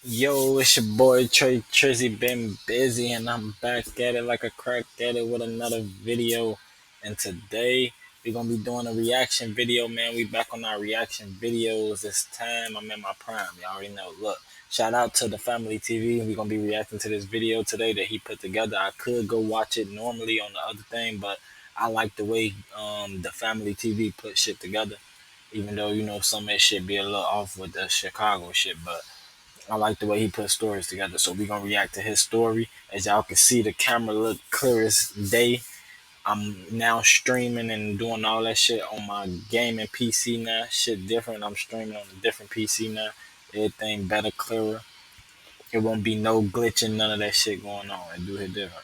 Yo, it's your boy Tratrizzy. Been busy and I'm back at it like a crack at it with another video. And today we're gonna be doing a reaction video, man. We back on our reaction videos. This time I'm in my prime. Y'all already know. Look, shout out to the Family TV. We're gonna be reacting to this video today that he put together. I could go watch it normally on the other thing, but I like the way the Family TV put shit together. Even though some of that shit be a little off with the Chicago shit, but I like the way he put stories together. So we're gonna react to his story. As y'all can see, the camera look clear as day. I'm now streaming and doing all that shit on my gaming PC now. Shit different. I'm streaming on a different PC now. Everything better, clearer. It won't be no glitching, none of that shit going on. It do hit different.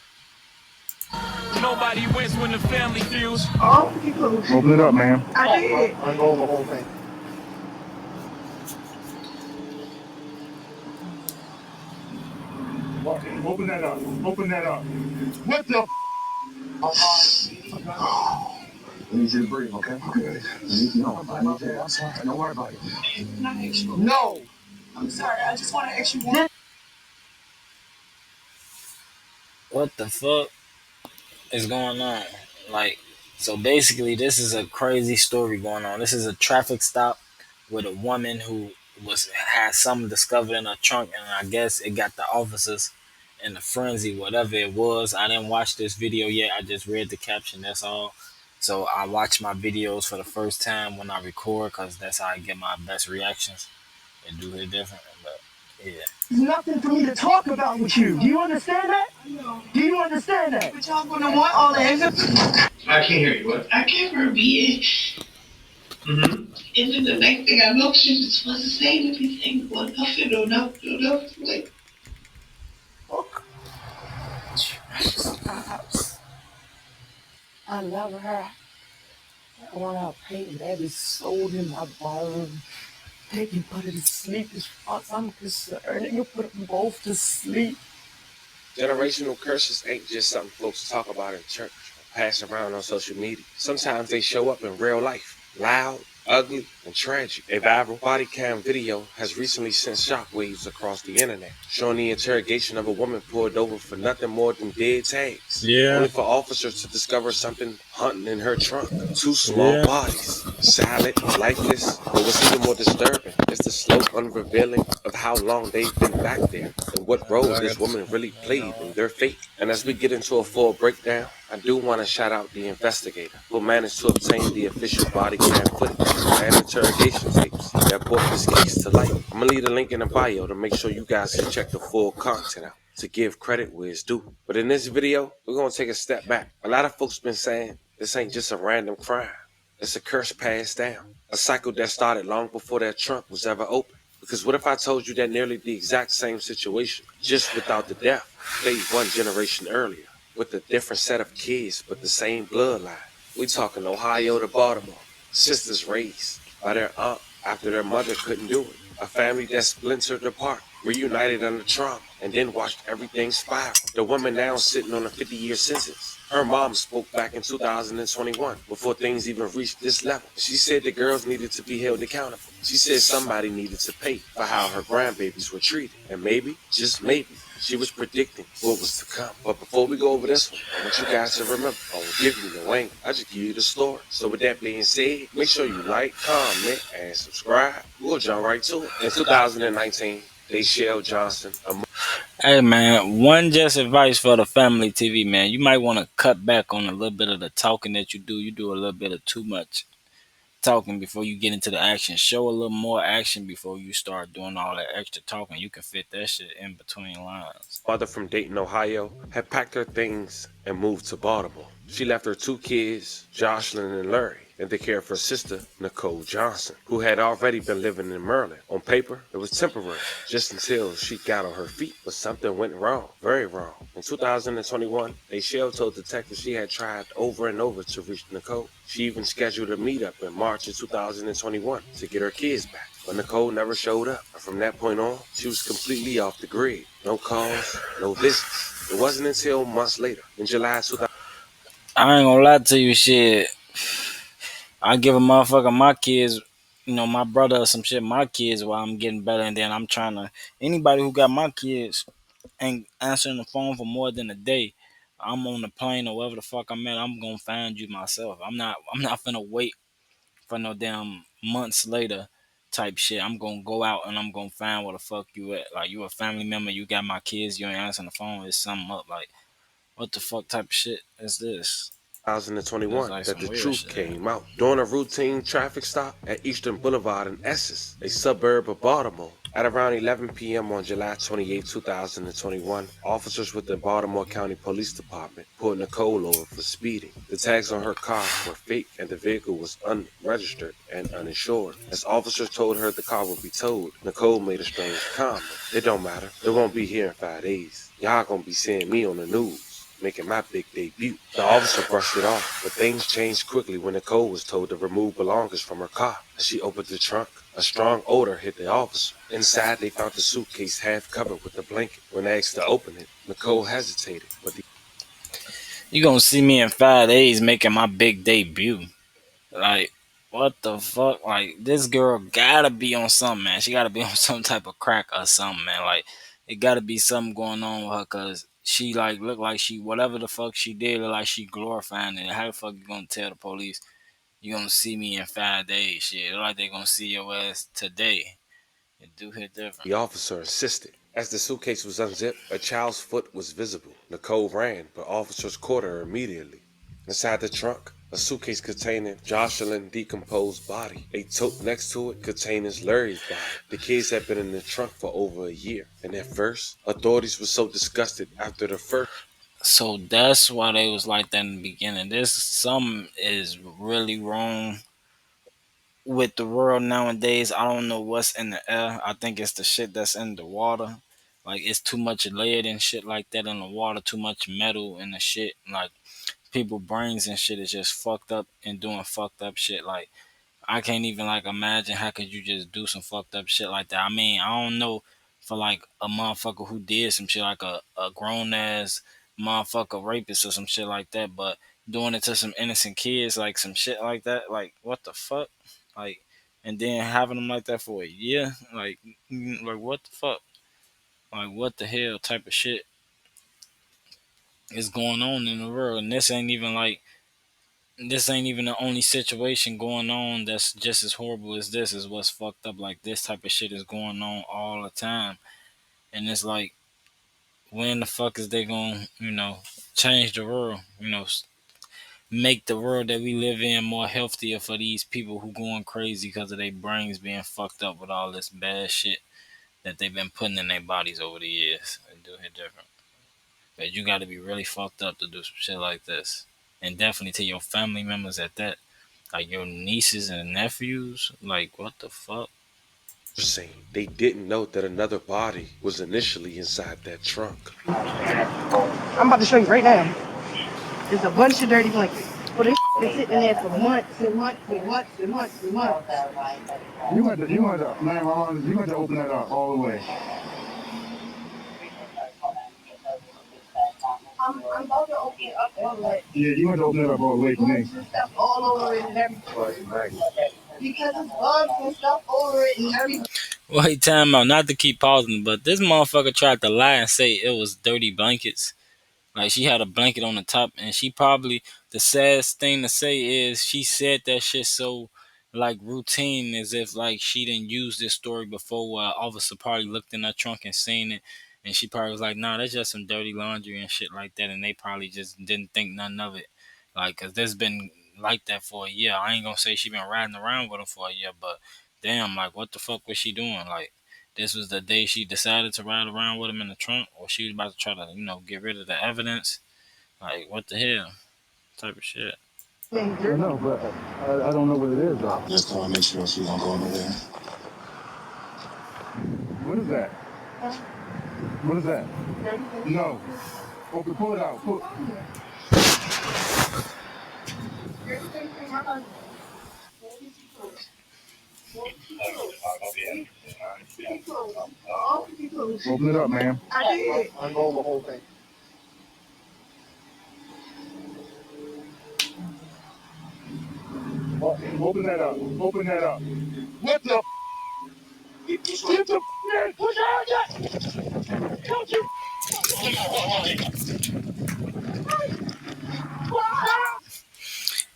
Nobody wins when the family feels. Open it up, man. I did. Unroll the whole thing. Open that up. Open that up. What the? I need you to breathe, okay? Okay. I'm sorry. Don't worry about it. Can I ask you? No. I'm sorry. I just want to ask you one. What the fuck is going on? Like, so basically, this is a crazy story going on. This is a traffic stop with a woman who had something discovered in her trunk, and I guess it got the officers in a frenzy, whatever it was. I didn't watch this video yet. I just read the caption. That's all. So I watch my videos for the first time when I record, cause that's how I get my best reactions. It do it different, but yeah. There's nothing for me to talk about with you. Do you understand that? Do you understand that? But y'all gonna want all that. I can't hear you. What? I can't repeat it. And then the next thing I know, she just wasn't saying anything. Well, nothing or nothing or nothing. Like, I love her. I want her pain that is sold in my bone. They can put her to sleep as far as I'm concerned. They can put them both to sleep. Generational curses ain't just something folks talk about in church or pass around on social media. Sometimes they show up in real life, loud, ugly, and tragic. A viral body cam video has recently sent shockwaves across the internet, showing the interrogation of a woman pulled over for nothing more than dead tags. Yeah. Only for officers to discover something hunting in her trunk. Two small bodies, silent, lifeless. But what's even more disturbing is the slow unrevealing of how long they've been back there and what role this woman really played in their fate. And as we get into a full breakdown, I do want to shout out the investigator who managed to obtain the official body cam footage and interrogation tapes that brought this case to light. I'm going to leave a link in the bio to make sure you guys can check the full content out, to give credit where it's due. But in this video, we're going to take a step back. A lot of folks been saying this ain't just a random crime. It's a curse passed down, a cycle that started long before that trunk was ever open. Because what if I told you that nearly the exact same situation, just without the death, played one generation earlier, with a different set of kids but the same bloodline? We talking Ohio to Baltimore, sisters raised by their aunt after their mother couldn't do it, a family that splintered apart, reunited under trauma, and then watched everything spiral. The woman now sitting on a 50-year sentence. Her mom spoke back in 2021, before things even reached this level. She said the girls needed to be held accountable. She said somebody needed to pay for how her grandbabies were treated. And maybe, just maybe, she was predicting what was to come. But before we go over this one, I want you guys to remember, I won't give you no anger. I just give you the story. So with that being said, make sure you like, comment, and subscribe. We'll jump right to it. In 2019, Dayshell Johnson, Hey man, one just advice for the Family TV, man. You might want to cut back on a little bit of the talking that you do. You do a little bit of too much talking before you get into the action. Show a little more action before you start doing all that extra talking. You can fit that shit in between lines. mother from Dayton, Ohio, had packed her things and moved to Baltimore. She left her two kids, Jocelyn and Larry, in the care of her sister, Nicole Johnson, who had already been living in Maryland. On paper, it was temporary, just until she got on her feet. But something went wrong, very wrong. In 2021, Dayshell told detectives she had tried over and over to reach Nicole. She even scheduled a meetup in March of 2021 to get her kids back. But Nicole never showed up. And from that point on, she was completely off the grid. No calls, no visits. It wasn't until months later, in July 2000. I ain't gonna lie to you, shit. I give a motherfucker my kids my brother or some shit, my kids, while I'm getting better, and then I'm trying to anybody who got my kids ain't answering the phone for more than a day. I'm on the plane or wherever the fuck I'm at. I'm gonna find you myself. I'm not finna wait for no damn months later type shit. I'm gonna go out and I'm gonna find where the fuck you at. Like you a family member, you got my kids, you ain't answering the phone. It's something up. Like what the fuck type of shit is this? It's 2021 like that some the weird truth shit. came out. During a routine traffic stop at Eastern Boulevard in Essex, a suburb of Baltimore. At around 11 p.m. on July 28, 2021, officers with the Baltimore County Police Department pulled Nicole over for speeding. The tags on her car were fake and the vehicle was unregistered and uninsured. As officers told her the car would be towed, Nicole made a strange comment. It don't matter. It won't be here in 5 days. Y'all gonna be seeing me on the news, making my big debut. The officer brushed it off, but things changed quickly when Nicole was told to remove belongings from her car. As she opened the trunk, a strong odor hit the officer. Inside, they found the suitcase half covered with a blanket. When asked to open it, Nicole hesitated, but the You gonna see me in 5 days making my big debut. Like, what the fuck? Like, this girl gotta be on something, man. She gotta be on some type of crack or something, man. Like, it gotta be something going on with her, cause she like look like she whatever the fuck she did, look like she glorifying it. How the fuck you gonna tell the police you gonna see me in 5 days? Shit, look like they gonna see your ass today. It do hit different. The officer insisted. As the suitcase was unzipped, a child's foot was visible. Nicole ran, but officers caught her immediately. Inside the trunk, a suitcase containing Jocelyn decomposed body. A tote next to it containing Larry's body. The kids had been in the trunk for over a year, and at first, authorities were so disgusted after the first. So that's why they was like that in the beginning. This something is really wrong with the world nowadays. I don't know what's in the air. I think it's the shit that's in the water. Like it's too much lead and shit like that in the water, too much metal in the shit. Like people brains and shit is just fucked up and doing fucked up shit. Like I can't even like imagine how could you just do some fucked up shit like that. I mean, I don't know for like a motherfucker who did some shit like a grown ass motherfucker rapist or some shit like that, but doing it to some innocent kids, like some shit like that, like what the fuck? Like and then having them like that for a year, like what the fuck? Like what the hell type of shit is going on in the world? And this ain't even the only situation going on that's just as horrible as this is what's fucked up. Like this type of shit is going on all the time. And it's like when the fuck is they gonna, change the world, make the world that we live in more healthier for these people who going crazy because of their brains being fucked up with all this bad shit that they've been putting in their bodies over the years. And do it different. But you gotta be really fucked up to do some shit like this. And definitely to your family members at that. Like your nieces and nephews? Like what the fuck? Saying they didn't know that another body was initially inside that trunk. I'm about to show you right now. There's a bunch of dirty blankets. Well, they been sitting in there for months and months and months and months and months. You want to open that up all the way. I'm about to open it up all the way. Yeah, you want to open it up all the way for me. Stuff all over it and everything. Because it's bugs and stuff over it and everything. Wait, time out. Not to keep pausing, but this motherfucker tried to lie and say it was dirty blankets. Like she had a blanket on the top, and she probably the saddest thing to say is she said that shit so like routine as if like she didn't use this story before. Where Officer probably looked in her trunk and seen it, and she probably was like, "Nah, that's just some dirty laundry and shit like that," and they probably just didn't think none of it. Like, cause this been like that for a year. I ain't gonna say she been riding around with him for a year, but damn, like what the fuck was she doing? Like this was the day she decided to ride around with him in the trunk, or she was about to try to, get rid of the evidence. Like, what the hell? Type of shit. I know, but I don't know what it is, though. Just want to make sure she won't go over there. What is that? What is that? No. Open, pull it out. Pull. Open it up, ma'am. I did. Unroll the whole thing. Open that up. Open that up. What the? Get the man! Put your hands up! Don't you?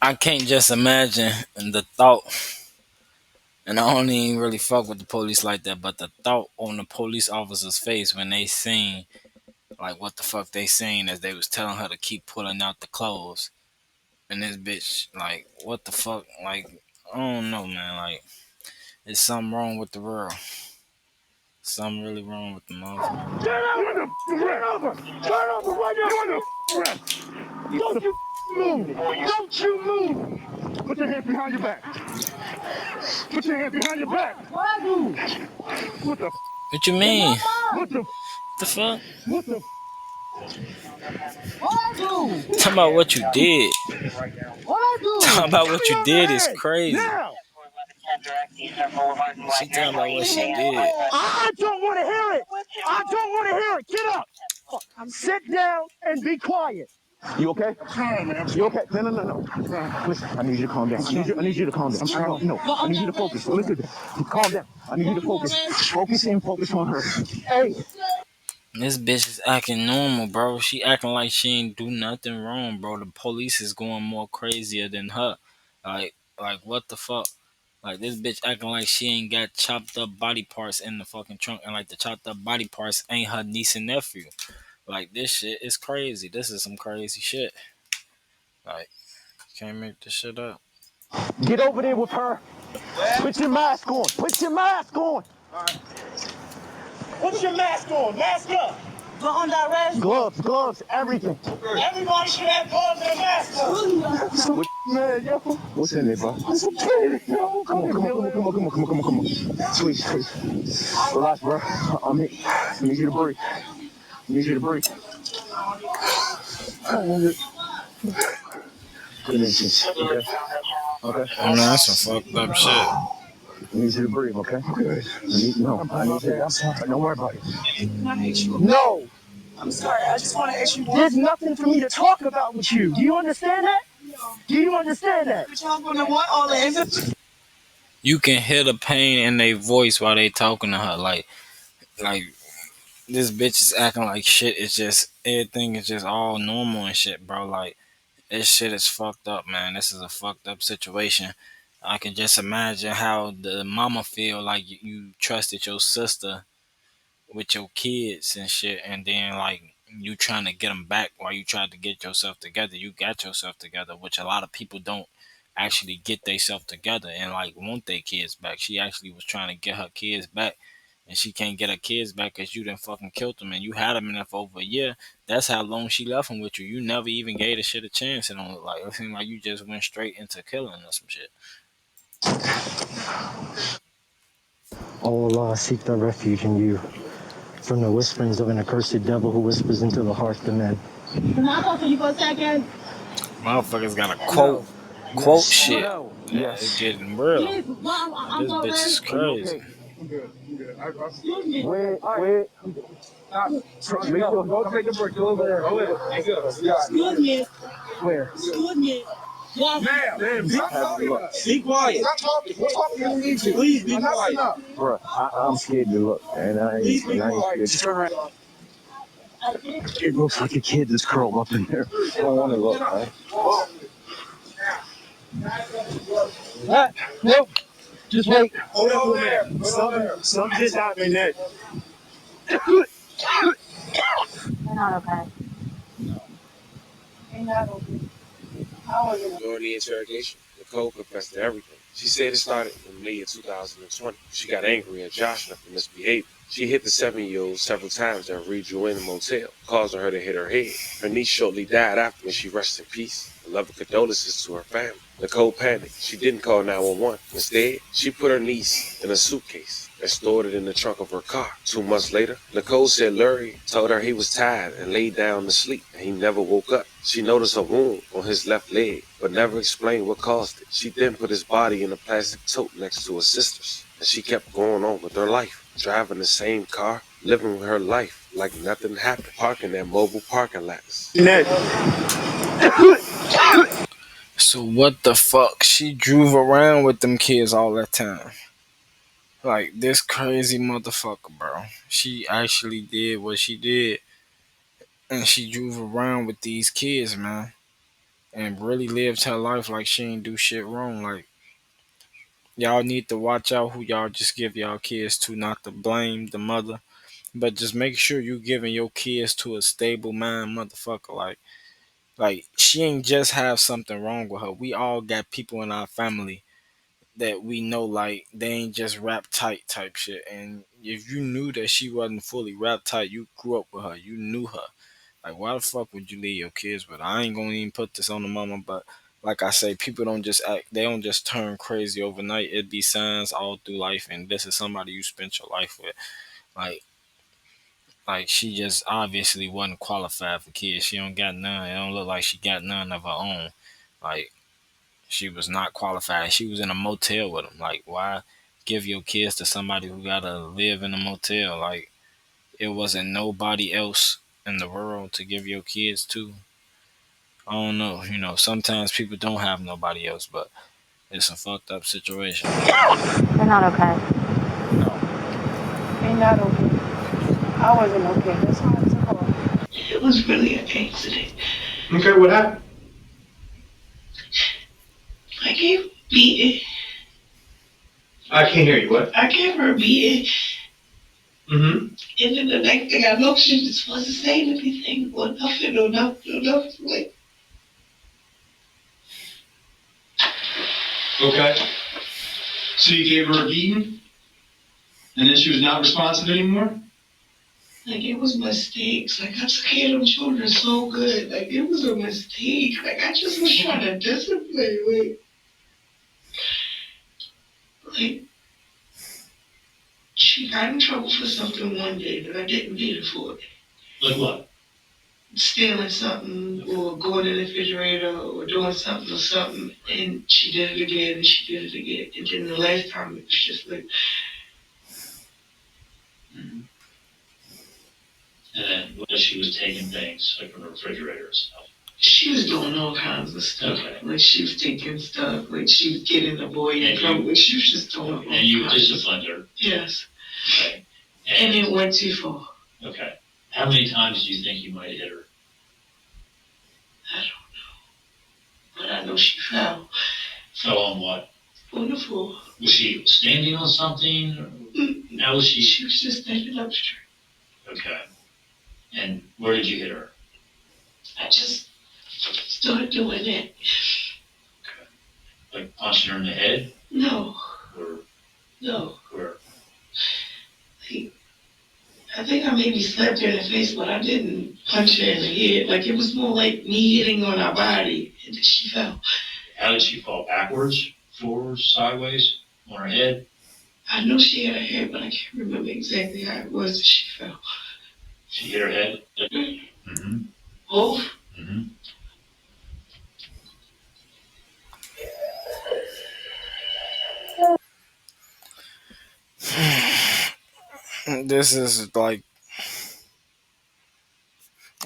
I can't just imagine the thought, and I don't even really fuck with the police like that, but the thought on the police officer's face when they seen like what the fuck they seen as they was telling her to keep pulling out the clothes, and this bitch like what the fuck, like I don't know, man, like there's something wrong with the world, something really wrong with the motherfucker. Turn over! Turn over! Turn over right now! Don't you move! Don't you move! Put your hands behind your back. Put your hands behind your back. What the? What you mean? What the? The fuck? What the? Talking about what you did. Talking about what you did is Hey, crazy. now! She talking about what she did. I don't want to hear it. I don't want to hear it. Get up. Sit down and be quiet. You okay? I'm trying, man. You okay? No. Listen, I need you to calm down. I need you to calm down. I'm trying. No, I need you to focus. Listen, calm down. I need you to focus. Focus on her. Hey. This bitch is acting normal, bro. She acting like she ain't do nothing wrong, bro. The police is going more crazier than her. Like what the fuck? Like this bitch acting like she ain't got chopped up body parts in the fucking trunk, and like the chopped up body parts ain't her niece and nephew. Like this shit is crazy. This is some crazy shit. Like can't make this shit up. Get over there with her. Put your mask on. Put your mask on. Put your mask on. Mask up. Gloves, everything. Everybody should have gloves and masks on. Man, yo. What's in there, bro? Come on. Please. Relax, bro. I need you to breathe. Good inches. Okay. Man, that's some fucked up shit. I need you to breathe, okay? Good. I need you. I'm sorry. Don't worry about it. No. I'm sorry. I just want to ask you. There's nothing for me to talk about with you. Do you understand that? You can hear the pain in their voice while they talking to her. Like this bitch is acting like shit. It's just everything is just all normal and shit, bro. Like this shit is fucked up, man. This is a fucked up situation. I can just imagine how the mama feel like you trusted your sister with your kids and shit, and then like you trying to get them back while you tried to get yourself together. You got yourself together, which a lot of people don't actually get themselves together and like want their kids back. She actually was trying to get her kids back, and she can't get her kids back because you done fucking killed them, and you had them in there for over a year. That's how long she left them with you. You never even gave the shit a chance. It don't look like it seemed like you just went straight into killing or some shit. All Allah seek the refuge in you from the whisperings of an accursed devil who whispers into the hearts of men. Can I talk to you for a second? Motherfuckers got a quote shit. Yes. It's getting real. Please, Mom, I'm This so bitch is ready. crazy. Excuse me. Wait. Go take a break. Go over there. Excuse me. Where? Excuse me. Yes. Ma'am, be quiet. Stop talking. We're talking when we need to. Please be quiet. Bro, I'm scared to look, and I ain't scared. It looks like a kid that's curled up in there. I don't want to look, right? Nope. Just wait. Hold over there. Something just happened there. You're not okay. You're not okay. During the interrogation, Nicole confessed to everything. She said it started in May of 2020. She got angry at Joshua for misbehaving. She hit the 7-year-old several times and rejoined in the motel, causing her to hit her head. Her niece shortly died after, and she rests in peace. A love of condolences to her family. Nicole panicked. She didn't call 911. Instead, she put her niece in a suitcase and stored it in the trunk of her car. 2 months later, Nicole said Larry told her he was tired and laid down to sleep, and he never woke up. She noticed a wound on his left leg, but never explained what caused it. She then put his body in a plastic tote next to her sister's, and she kept going on with her life, driving the same car, living her life like nothing happened, parking at mobile parking lots. So what the fuck? She drove around with them kids all that time. Like this crazy motherfucker, bro. She actually did what she did, and she drove around with these kids, man, and really lived her life like she ain't do shit wrong. Like y'all need to watch out who y'all just give y'all kids to, not to blame the mother, but just make sure you giving your kids to a stable mind motherfucker. Like she ain't just have something wrong with her. We all got people in our family that we know like they ain't just rap tight type shit. And if you knew that she wasn't fully rap tight, you grew up with her, you knew her. Like why the fuck would you leave your kids with her? I ain't gonna even put this on the mama, but like I say, people don't just act, they don't just turn crazy overnight. It be signs all through life, and this is somebody you spent your life with. Like like she just obviously wasn't qualified for kids. She don't got none. It don't look like she got none of her own. Like she was not qualified. She was in a motel with him. Like why give your kids to somebody who gotta live in a motel? Like it wasn't nobody else in the world to give your kids to. I don't know. Sometimes people don't have nobody else, but it's a fucked up situation. They're not okay. No. They not okay. I wasn't okay. That's why I took off. It was really an accident. Okay, what happened? I gave her a beating. I can't hear you. What? I gave her a beating. Mm-hmm. And then the next thing I know, she just wasn't saying anything or nothing or nothing or nothing. Like, Okay. So you gave her a beating, and then she was not responsive anymore? it was mistakes. Like, I took care of them children so good. Like, it was a mistake. Like, I just was trying to discipline. Like, she got in trouble for something one day that I didn't beat her for. Like what? Stealing something or going in the refrigerator or doing something or something. And she did it again and she did it again. And then the last time it was just like, Mm-hmm. And then when she was taking things, like from the refrigerator and stuff. she was doing all kinds of stuff. Okay. Like she was taking stuff. Like she was getting the boy in trouble. Like she was just doing all And you kinds. disciplined her. Yes. Okay. And it went too far. Okay. How many times do you think you might hit her? I don't know. But I know she fell. Fell on what? On the floor. Was she standing on something? How was she? She was just standing up straight. Okay. And where did you hit her? I just started doing that. Okay. Like punching her in the head? No. Or No. where? Like, I think I maybe slapped her in the face, but I didn't punch her in the head. Like it was more like me hitting on her body, and then she fell. How did she fall? Backwards? Forwards? Sideways? On her head? I know she had a head, but I can't remember exactly how it was that she fell. She hit her head? Mm-hmm. Both? Mm-hmm. This is like,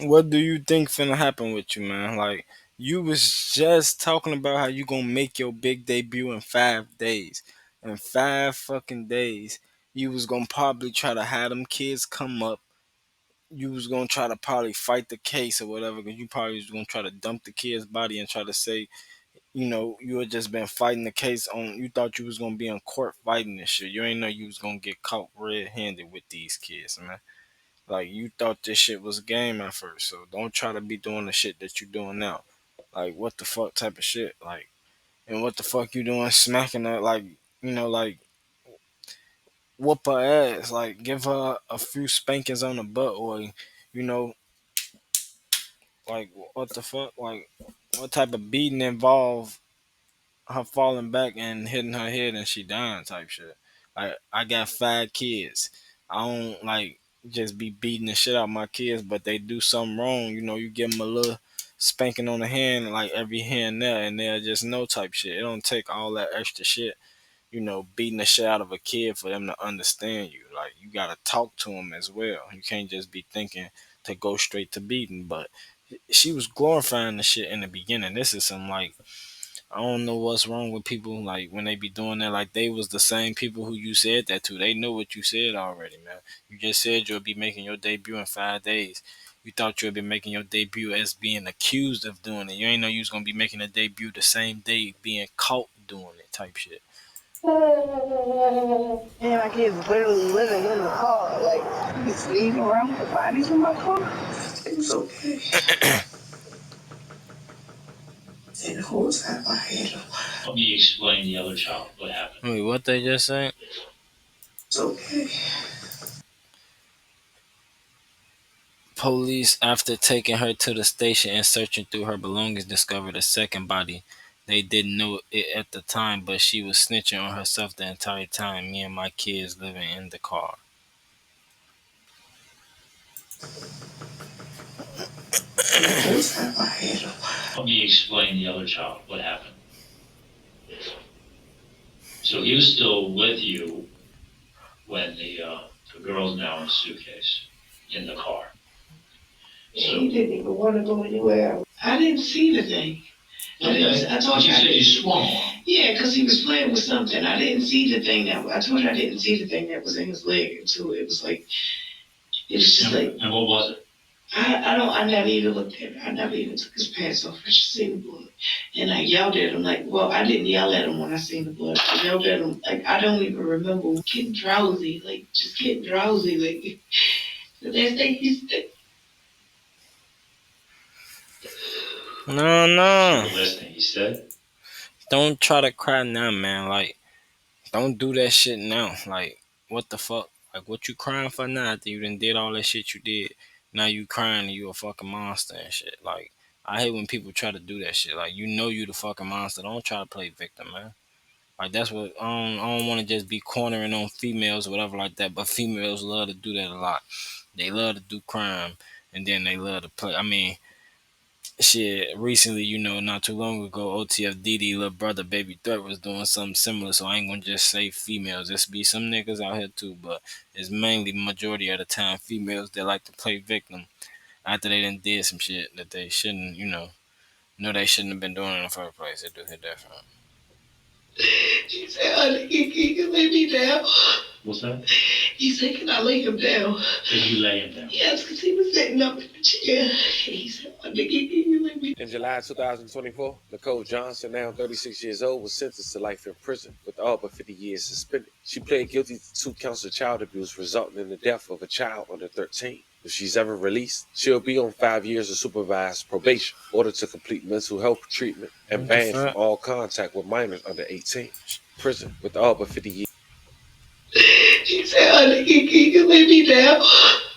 what do you think finna happen with you, man? Like, you was just talking about how you gonna make your big debut in 5 days. In 5 fucking days, you was gonna probably try to have them kids come up. You was gonna try to probably fight the case or whatever, because you probably was gonna try to dump the kid's body and try to say, you had just been fighting the case on. You thought you was gonna be in court fighting this shit. You ain't know you was gonna get caught red-handed with these kids, man. Like you thought this shit was a game at first, so don't try to be doing the shit that you doing now. Like what the fuck type of shit? Like, and what the fuck you doing smacking her? Like, like whoop her ass, like give her a few spankings on the butt, or you know, like what the fuck? Like what type of beating involved her falling back and hitting her head and she dying type shit. Like I got 5 kids. I don't like just be beating the shit out of my kids, but they do something wrong. You give them a little spanking on the hand, like every hand there, and they'll just know type shit. It don't take all that extra shit. Beating the shit out of a kid for them to understand you. Like you gotta talk to them as well. You can't just be thinking to go straight to beating. But she was glorifying the shit in the beginning. This is some like I don't know what's wrong with people like when they be doing that. Like they was the same people who you said that to. They know what you said already, man. You just said you'll be making your debut in 5 days. You thought you'd be making your debut as being accused of doing it. You ain't know you was gonna be making a debut the same day being caught doing it type shit. And my kids literally living in the car, like just leaving around with the bodies in my car. It was okay. And the whole time I had them. Let me explain the other child what happened. Wait, what they just said? It's okay. Police, after taking her to the station and searching through her belongings, discovered a second body. They didn't know it at the time, but she was snitching on herself the entire time. Me and my kids living in the car. And the whole time I had them. Let me explain the other child what happened. So he was still with you when the girl's now in the suitcase in the car. So he didn't even want to go anywhere. I didn't see the thing. I told you. You said you swung. Yeah, because he was playing with something. I didn't see the thing that. I told you I didn't see the thing that was in his leg until it was like. It was just like. And what was it? I don't. I never even looked at it. I never even took his pants off. I just seen the blood, and I yelled at him like. Well, I didn't yell at him when I seen the blood. I yelled at him like I don't even remember getting drowsy. Like just getting drowsy. Like the next thing he said. No, no. The last thing he said. Don't try to cry now, man. Like, don't do that shit now. Like, what the fuck? Like, what you crying for now after you done did all that shit you did? Now you crying and you a fucking monster and shit. Like, I hate when people try to do that shit. Like, you know you the fucking monster. Don't try to play victim, man. Like, that's what I don't want to just be cornering on females or whatever like that. But females love to do that a lot. They love to do crime and then they love to play. I mean, shit, recently, not too long ago, OTFDD little brother Baby Threat was doing something similar. So I ain't gonna just say females. There's be some niggas out here too, but it's mainly majority of the time females that like to play victim after they done did some shit that they shouldn't, know they shouldn't have been doing in the first place. They do hit that from. She said, honey, can you lay me down? What's that? He said, can I lay him down? Can you lay him down? Yes, because he was sitting up in the chair. He said, honey, can you lay me down? In July 2024, Nicole Johnson, now 36 years old, was sentenced to life in prison with all but 50 years suspended. She pled guilty to 2 counts of child abuse resulting in the death of a child under 13. If she's ever released, she'll be on 5 years of supervised probation, ordered to complete mental health treatment, and banned from all contact with minors under 18. Prison with all but 50 years. He said, honey, can you lay me down?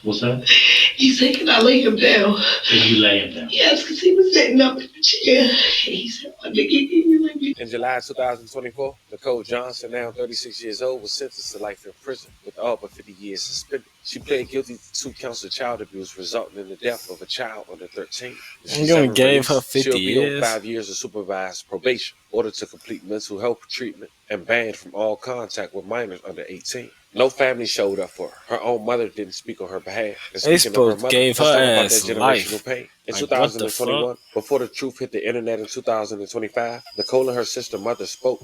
What's that? He said, can I lay him down? Can you lay him down? Yes, because he was sitting up in the chair. He said, honey, can you lay me down? In July 2024, Nicole Johnson, now 36 years old, was sentenced to life in prison with all but 50 years suspended. She pled guilty to 2 counts of child abuse resulting in the death of a child under 13. If she's You ever gave her released, 50 she'll be on years. 5 years of supervised probation, ordered to complete mental health treatment, and banned from all contact with minors under 18. No family showed up for her. Her own mother didn't speak on her behalf. And They speaking of her supposed mother, gave let's her talk about that ass generational life. pain. In Like, what the fuck? 2021, before the truth hit the internet in 2025, Nicole and her sister mother spoke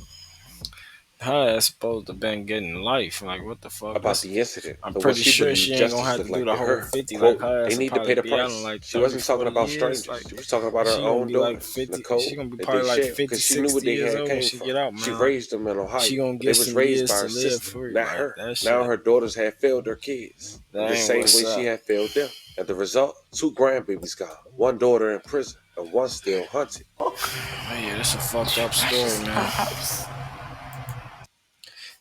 Her ass supposed to been getting life. Like, what the fuck? about the incident I'm and what pretty she sure she believed ain't gonna justice have to looked do like the to whole her. 50. Like, Quote, her they ass will need to pay probably the be out in price. like She 30, wasn't talking 40 about years. strangers. Like, She was talking about her she gonna own be like daughters, 50. She Nicole, gonna be that they probably like shared 50, because she knew what 60 they years had old when came she from. get out, She man. raised them in Ohio, She gonna but they get was some raised years by to her live sister, free. not Like, her. that Now shit, her daughters had failed their kids in that the ain't same what's way she up. had failed them. And the result, 2 grandbabies gone, 1 daughter in prison, and 1 still hunted. Oh, yeah, that's a fucked up story, man.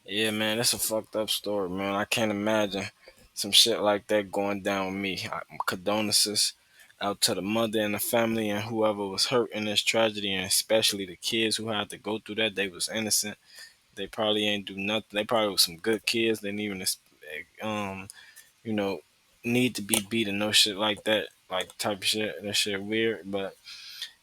Yeah, man, that's a fucked up story, man. I can't imagine some shit like that going down with me. Condolences out to the mother and the family and whoever was hurt in this tragedy, and especially the kids who had to go through that. They was innocent. They probably ain't do nothing. They probably was some good kids. They didn't even, um, you know, need to be beat and no shit like that, like type of shit. That shit weird, but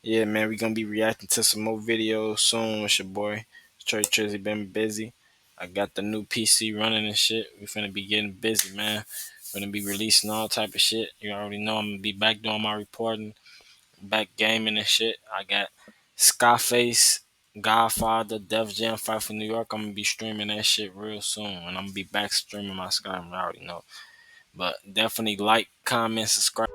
yeah, man, we gonna be reacting to some more videos soon with your boy. Tratrizzy been busy. I got the new PC running and shit. We finna be getting busy, man. Gonna be releasing all type of shit. You already know I'm gonna be back doing my reporting, back gaming and shit. I got Scarface Godfather, Def Jam Fight for New York. I'm gonna be streaming that shit real soon, and I'm gonna be back streaming my Skyrim. I already know, but definitely like, comment, subscribe.